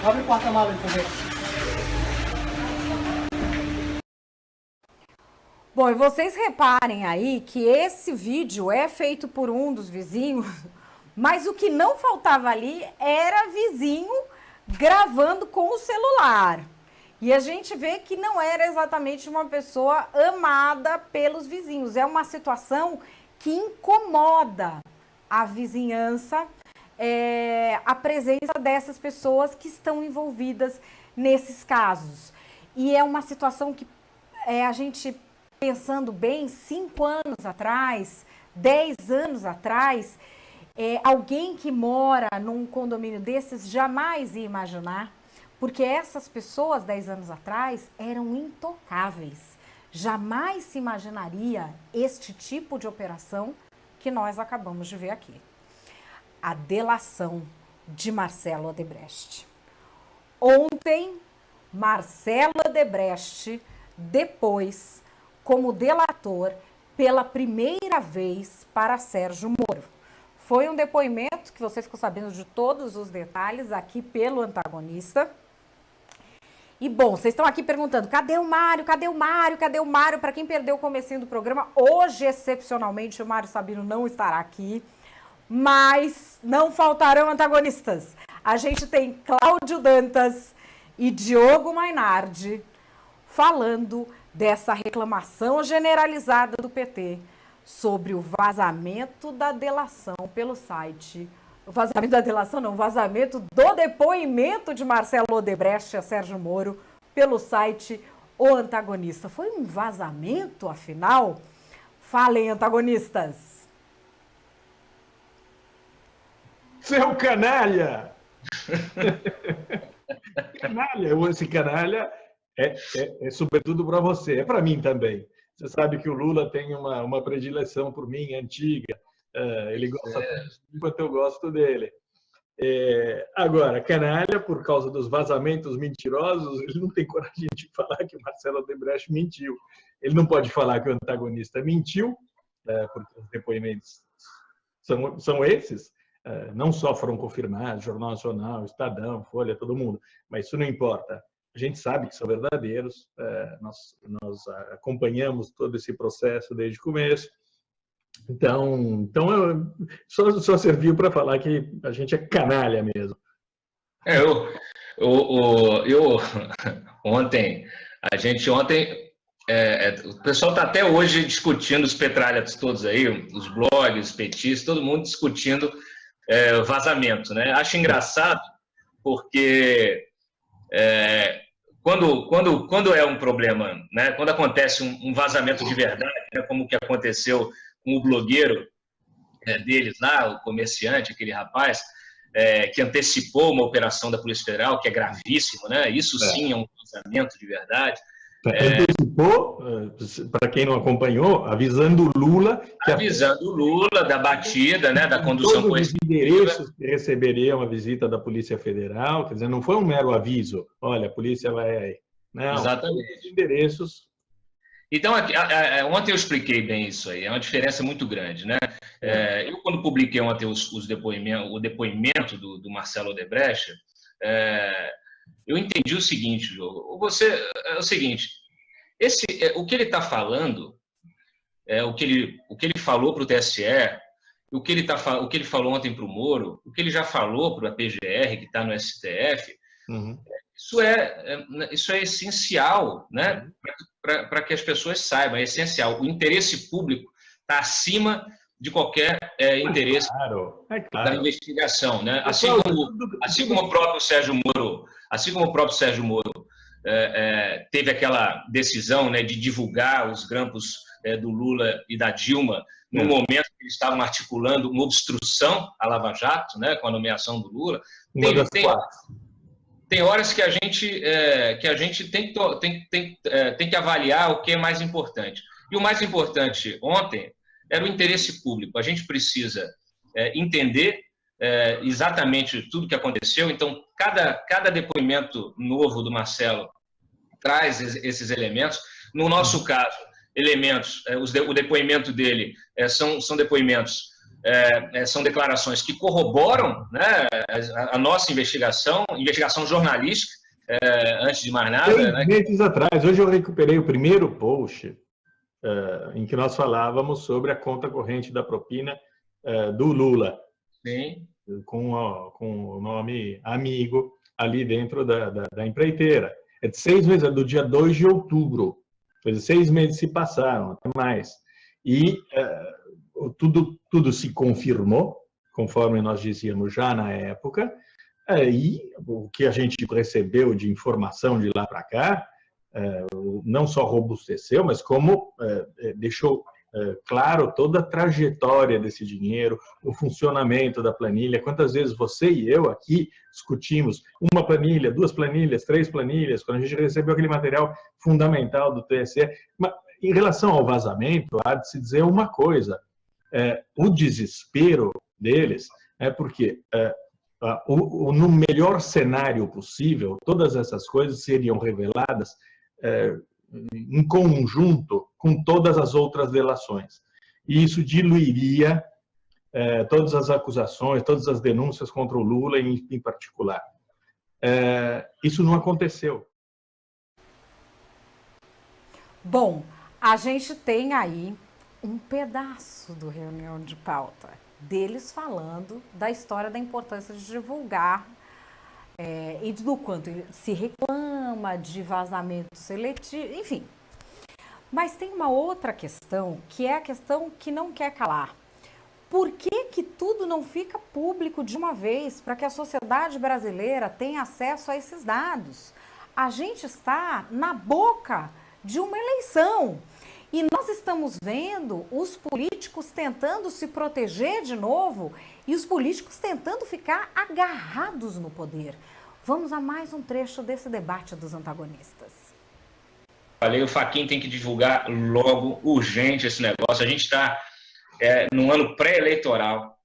Abre o porta-malas também. Bom, e vocês reparem aí que esse vídeo é feito por um dos vizinhos, mas o que não faltava ali era vizinho gravando com o celular. E a gente vê que não era exatamente uma pessoa amada pelos vizinhos. É uma situação que incomoda a vizinhança, a presença dessas pessoas que estão envolvidas nesses casos. E é uma situação que a gente, pensando bem, 5 anos atrás, 10 anos atrás, alguém que mora num condomínio desses jamais ia imaginar, porque essas pessoas, 10 anos atrás, eram intocáveis. Jamais se imaginaria este tipo de operação que nós acabamos de ver aqui. A delação de Marcelo Odebrecht. Ontem, Marcelo Odebrecht depois como delator pela primeira vez para Sérgio Moro. Foi um depoimento que você ficou sabendo de todos os detalhes aqui pelo antagonista. E bom, vocês estão aqui perguntando, cadê o Mário? Cadê o Mário? Cadê o Mário? Para quem perdeu o comecinho do programa, hoje, excepcionalmente, o Mário Sabino não estará aqui, mas não faltarão antagonistas. A gente tem Cláudio Dantas e Diogo Mainardi falando dessa reclamação generalizada do PT sobre o vazamento da delação pelo site. O vazamento da delação não, o vazamento do depoimento de Marcelo Odebrecht a Sérgio Moro pelo site O Antagonista. Foi um vazamento, afinal? Falem, antagonistas. Seu canalha! Canalha, esse canalha é sobretudo para você, é para mim também. Você sabe que o Lula tem uma predileção por mim, antiga. Ele gosta enquanto eu gosto dele. Agora, canalha, por causa dos vazamentos mentirosos, ele não tem coragem de falar que o Marcelo Odebrecht mentiu. Ele não pode falar que o antagonista mentiu, porque os depoimentos são esses. Não só foram confirmados, Jornal Nacional, Estadão, Folha, todo mundo, mas isso não importa. A gente sabe que são verdadeiros, nós acompanhamos todo esse processo desde o começo. Então só serviu para falar que a gente é canalha mesmo. Ontem, o pessoal está até hoje discutindo os petralhas todos aí, os blogs, os petistas, todo mundo discutindo vazamento, né? Acho engraçado porque quando é um problema, né? Quando acontece um vazamento de verdade, né? Como o que aconteceu com o blogueiro deles lá, o comerciante, aquele rapaz, que antecipou uma operação da Polícia Federal, que é gravíssimo, né? Isso sim é um vazamento de verdade. Antecipou, para quem não acompanhou, avisando o Lula... Avisando o Lula da batida, né, da condução todos os endereços que receberiam a visita da Polícia Federal, quer dizer, não foi um mero aviso, olha, a polícia vai aí. Não, exatamente. Os endereços... Então, ontem eu expliquei bem isso aí, é uma diferença muito grande, né? Eu, quando publiquei ontem o depoimento do Marcelo Odebrecht, eu entendi o seguinte, Diogo. É o seguinte, o que ele está falando, o que ele falou para o TSE, o que ele falou ontem para o Moro, o que ele já falou para a PGR, que está no STF, isso é essencial, né? Para que as pessoas saibam, é essencial. O interesse público está acima de qualquer interesse da investigação, né? Assim como o próprio Sérgio Moro teve aquela decisão, né, de divulgar os grampos do Lula e da Dilma no momento que eles estavam articulando uma obstrução à Lava Jato, né, com a nomeação do Lula. Tem horas que a gente tem que avaliar o que é mais importante. E o mais importante ontem era o interesse público. A gente precisa entender exatamente tudo o que aconteceu. Então, cada depoimento novo do Marcelo traz esses elementos. No nosso caso, o depoimento dele são depoimentos, são declarações que corroboram, né, a nossa investigação jornalística, antes de mais nada. 6 meses atrás, hoje eu recuperei o primeiro post em que nós falávamos sobre a conta corrente da propina do Lula. Sim. Com o nome amigo ali dentro da empreiteira. É de 6 meses, do dia 2 de outubro. 6 meses se passaram, até mais. E tudo se confirmou, conforme nós dizíamos já na época, e o que a gente recebeu de informação de lá para cá não só robusteceu, mas como deixou claro toda a trajetória desse dinheiro, o funcionamento da planilha. Quantas vezes você e eu aqui discutimos uma planilha, 2 planilhas, 3 planilhas, quando a gente recebeu aquele material fundamental do TSE. Mas, em relação ao vazamento, há de se dizer uma coisa: o desespero deles é porque, no melhor cenário possível, todas essas coisas seriam reveladas em conjunto com todas as outras delações. E isso diluiria todas as acusações, todas as denúncias contra o Lula em particular. Isso não aconteceu. Bom, a gente tem aí um pedaço do reunião de pauta deles falando da história da importância de divulgar e do quanto se reclama de vazamento seletivo, enfim. Mas tem uma outra questão, que é a questão que não quer calar. Por que tudo não fica público de uma vez para que a sociedade brasileira tenha acesso a esses dados? A gente está na boca de uma eleição. E nós estamos vendo os políticos tentando se proteger de novo e os políticos tentando ficar agarrados no poder. Vamos a mais um trecho desse debate dos antagonistas. Falei, o Fachin tem que divulgar logo, urgente esse negócio. A gente está num ano pré-eleitoral.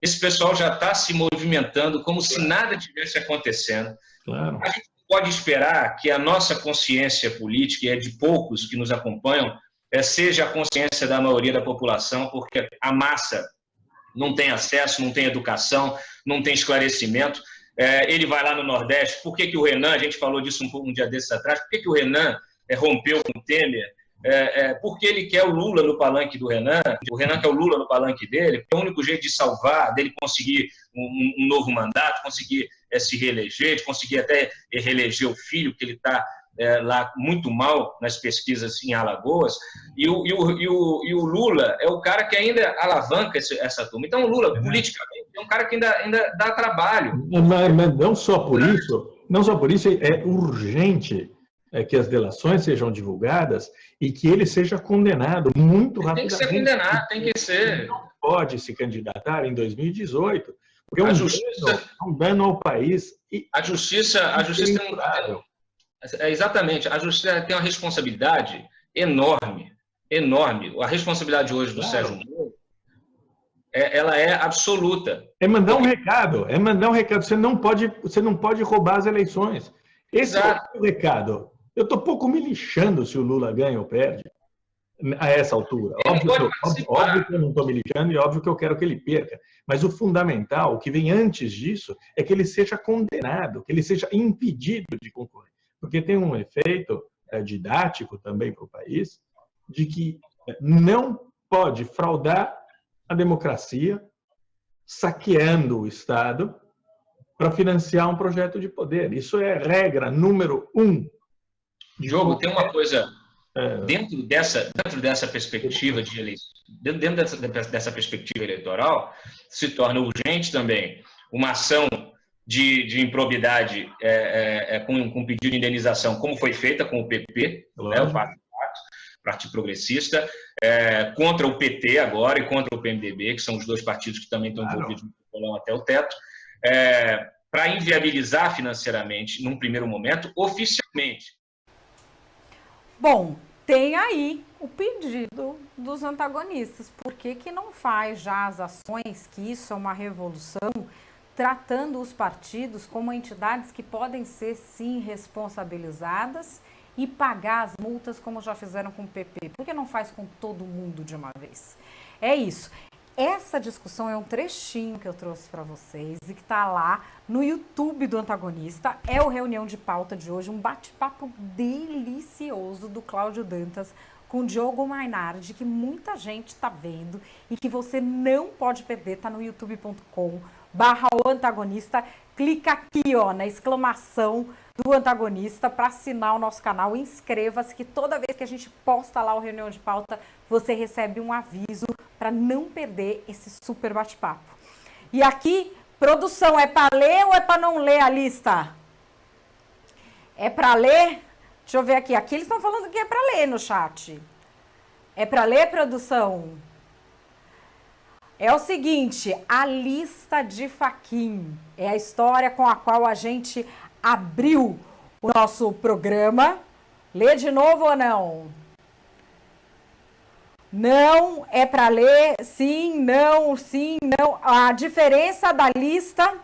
Esse pessoal já está se movimentando como se nada tivesse acontecendo. Claro. A gente pode esperar que a nossa consciência política, e é de poucos que nos acompanham, seja a consciência da maioria da população, porque a massa não tem acesso, não tem educação, não tem esclarecimento. Ele vai lá no Nordeste. Por que o Renan, a gente falou disso um dia desses atrás, por que o Renan rompeu com o Temer? Porque ele quer o Lula no palanque do Renan, o Renan quer o Lula no palanque dele, porque é o único jeito de salvar, dele conseguir um novo mandato, conseguir se reeleger, de conseguir até reeleger o filho, que ele está lá muito mal nas pesquisas em Alagoas, e o Lula é o cara que ainda alavanca essa turma. Então o Lula, politicamente, é um cara que ainda dá trabalho. Mas não só por isso, é urgente que as delações sejam divulgadas e que ele seja condenado muito rapidamente. Tem que ser condenado, tem que ser. Ele não pode se candidatar em 2018, porque é um dano ao país. A justiça exatamente, a justiça tem uma responsabilidade enorme. A responsabilidade hoje do Sérgio Moro, ela é absoluta. É mandar um recado. Você não pode roubar as eleições. Esse é o recado. Eu estou pouco me lixando se o Lula ganha ou perde a essa altura. Óbvio que eu não estou me lixando e óbvio que eu quero que ele perca. Mas o fundamental, o que vem antes disso, é que ele seja condenado, que ele seja impedido de concorrer. Porque tem um efeito didático também para o país, de que não pode fraudar a democracia saqueando o Estado para financiar um projeto de poder. Isso é regra número 1. Diogo, tem uma coisa, dentro dessa perspectiva de eleição, dentro dessa perspectiva eleitoral, se torna urgente também uma ação de improbidade com pedido de indenização, como foi feita com o PP, o Partido Progressista, contra o PT agora e contra o PMDB, que são os dois partidos que também estão envolvidos no bolão até o teto, para inviabilizar financeiramente, num primeiro momento, oficialmente. Bom, tem aí o pedido dos antagonistas. Por que não faz já as ações, que isso é uma revolução, tratando os partidos como entidades que podem ser, sim, responsabilizadas e pagar as multas como já fizeram com o PP? Por que não faz com todo mundo de uma vez? É isso. Essa discussão é um trechinho que eu trouxe para vocês e que está lá no YouTube do Antagonista. É o Reunião de Pauta de hoje, um bate-papo delicioso do Cláudio Dantas com o Diogo Mainardi, que muita gente está vendo e que você não pode perder. Está no youtube.com/o-antagonista. Clica aqui, ó, na exclamação do Antagonista para assinar o nosso canal. Inscreva-se, que toda vez que a gente posta lá o Reunião de Pauta, você recebe um aviso para não perder esse super bate-papo. E aqui, produção, é para ler ou é para não ler a lista? É para ler? Deixa eu ver aqui. Aqui eles estão falando que é para ler no chat. É para ler, produção? É o seguinte, a lista de Fachin é a história com a qual a gente abriu o nosso programa. Lê de novo ou não? Não é para ler, sim, não. A diferença da lista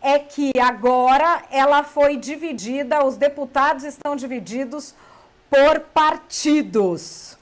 é que agora ela foi dividida, os deputados estão divididos por partidos.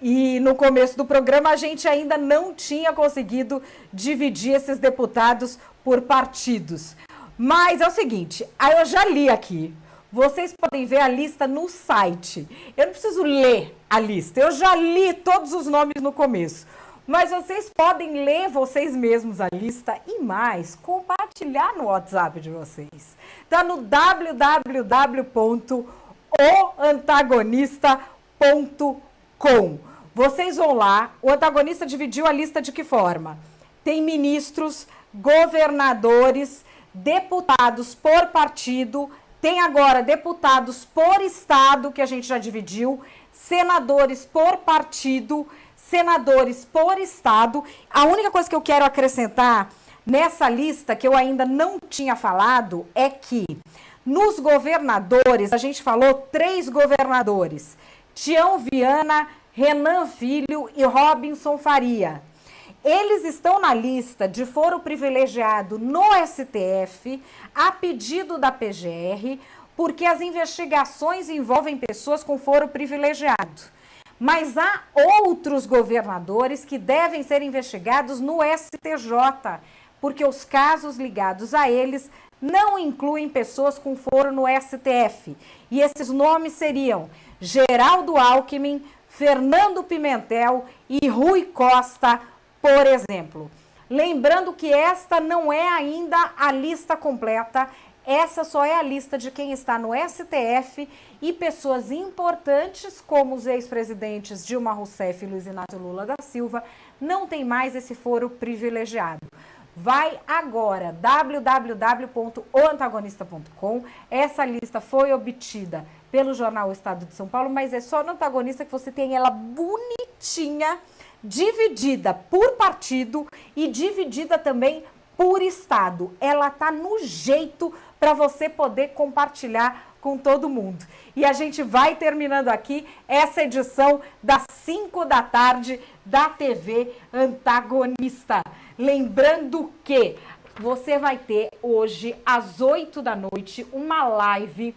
E no começo do programa a gente ainda não tinha conseguido dividir esses deputados por partidos. Mas é o seguinte, eu já li aqui. Vocês podem ver a lista no site. Eu não preciso ler a lista, eu já li todos os nomes no começo. Mas vocês podem ler vocês mesmos a lista e mais, compartilhar no WhatsApp de vocês. Está no www.oantagonista.com. Vocês vão lá, o Antagonista dividiu a lista de que forma? Tem ministros, governadores, deputados por partido, tem agora deputados por estado, que a gente já dividiu, senadores por partido, senadores por estado. A única coisa que eu quero acrescentar nessa lista, que eu ainda não tinha falado, é que nos governadores, a gente falou 3 governadores, Tião Viana, Renan Filho e Robinson Faria. Eles estão na lista de foro privilegiado no STF, a pedido da PGR, porque as investigações envolvem pessoas com foro privilegiado. Mas há outros governadores que devem ser investigados no STJ, porque os casos ligados a eles não incluem pessoas com foro no STF. E esses nomes seriam Geraldo Alckmin, Fernando Pimentel e Rui Costa, por exemplo. Lembrando que esta não é ainda a lista completa, essa só é a lista de quem está no STF e pessoas importantes como os ex-presidentes Dilma Rousseff e Luiz Inácio Lula da Silva não tem mais esse foro privilegiado. Vai agora, www.oantagonista.com. Essa lista foi obtida pelo jornal O Estado de São Paulo, mas é só no Antagonista que você tem ela bonitinha, dividida por partido e dividida também por estado. Ela tá no jeito para você poder compartilhar com todo mundo. E a gente vai terminando aqui essa edição das 5 da tarde da TV Antagonista. Lembrando que você vai ter hoje, às 8 da noite, uma live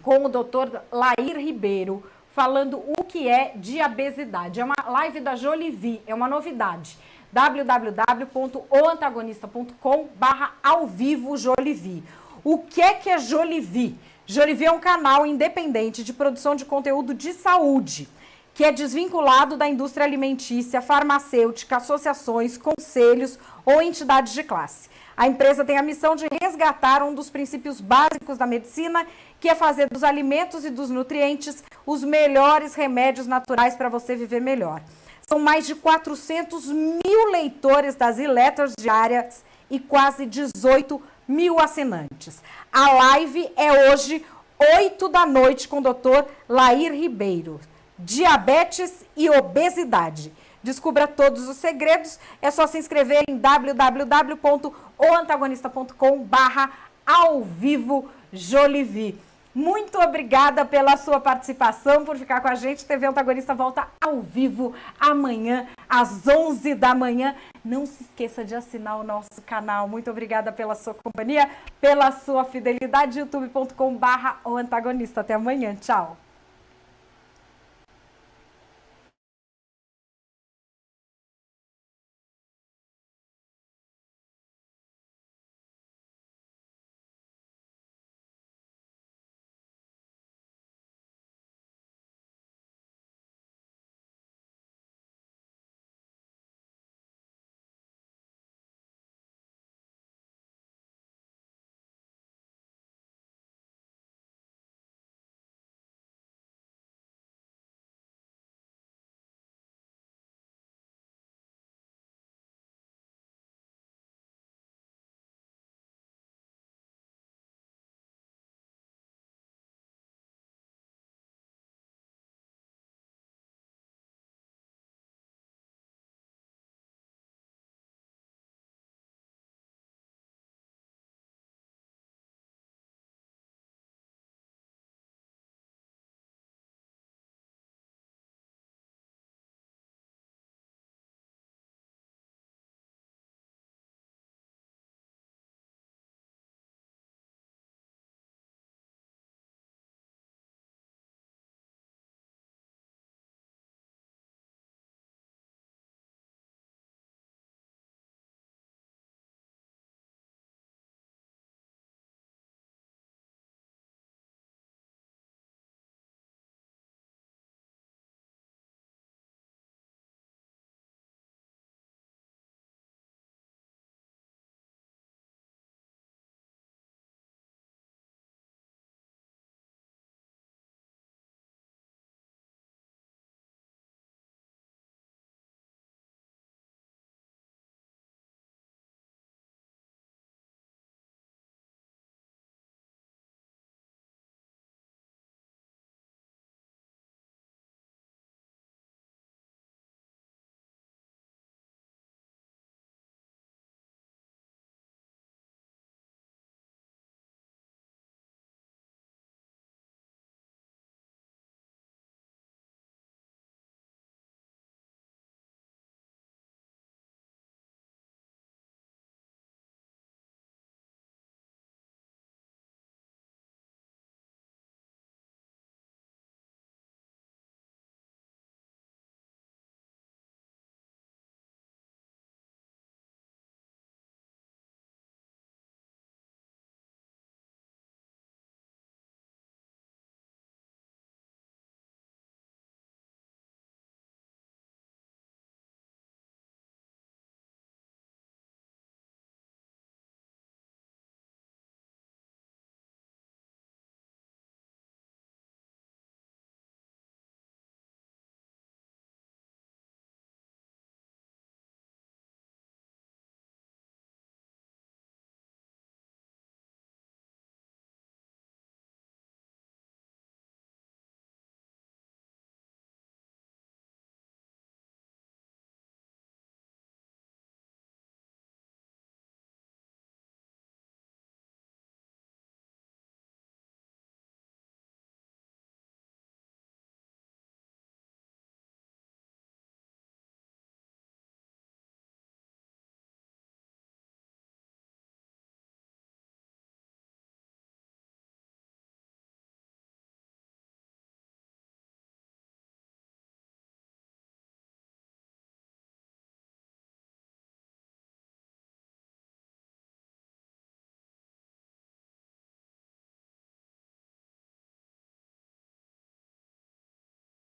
com o Dr. Lair Ribeiro, falando o que é diabesidade. É uma live da Jolivie, é uma novidade. www.oantagonista.com/ao-vivo Jolivie. O que é Jolivie? Jolivie é um canal independente de produção de conteúdo de saúde, que é desvinculado da indústria alimentícia, farmacêutica, associações, conselhos ou entidades de classe. A empresa tem a missão de resgatar um dos princípios básicos da medicina, que é fazer dos alimentos e dos nutrientes os melhores remédios naturais para você viver melhor. São mais de 400 mil leitores das e-letters diárias e quase 18 mil assinantes. A live é hoje, 8 da noite, com o Dr. Lair Ribeiro. Diabetes e obesidade. Descubra todos os segredos, é só se inscrever em www.oantagonista.com/ao-vivo Jolivie. Muito obrigada pela sua participação, por ficar com a gente. TV Antagonista volta ao vivo amanhã, às 11 da manhã. Não se esqueça de assinar o nosso canal. Muito obrigada pela sua companhia, pela sua fidelidade. youtube.com/oantagonista. Até amanhã. Tchau.